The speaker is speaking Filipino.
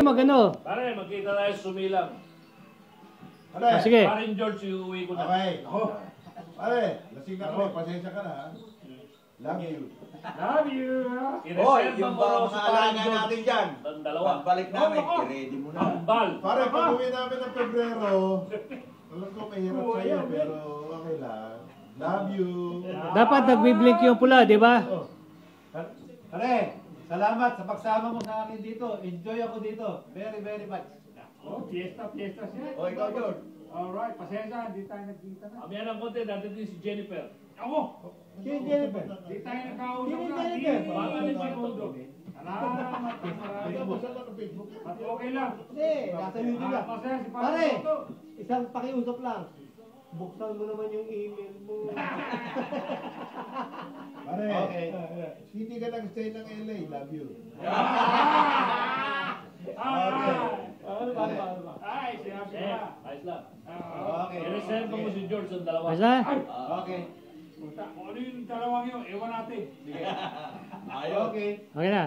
magano. Pare, magkita tayo sumilang. Ah, sige. Parin George, iuwi ko na. Okay. Pare, lasing na kami. Pasensya ka na, ha? Love you. Love you. Hoy, yung mga alaga natin dyan. Dalawa. Pagbalik namin, i-ready mo na. Ambal. Pare, pag uwi namin ng Pebrero, alam ko mahirap sa'yo, pero okay lang. Love you. Dapat nagbiblink yung pula, di ba? Pare, salamat sa pagsama mo sa akin dito. Enjoy ako dito. Very, very much. Oh, fiesta siya. O, ikaw, George. Alright, pasensya, hindi tayo nagkita na. Kami ng konti, dati din si Jennifer. Ako! Sino Jennifer? Hindi tayo nagkausap Sino na. Jennifer? Baka ni Segundo. Salamat. At okay lang. Hindi, nasa YouTube lang. Pasensya si Pare, Segundo. isang pakiusap lang. Buksan mo naman yung email mo. Pare, Okay. hindi ka nag-stay ng LA. Love you. Ano ba? Ay, sinabi Eh, na. ayos lang. Okay. I-reserve mo si George ang dalawa. Basta? Okay. Kung ano yung dalawang yun, ewan natin. Ayos. Okay. Okay na.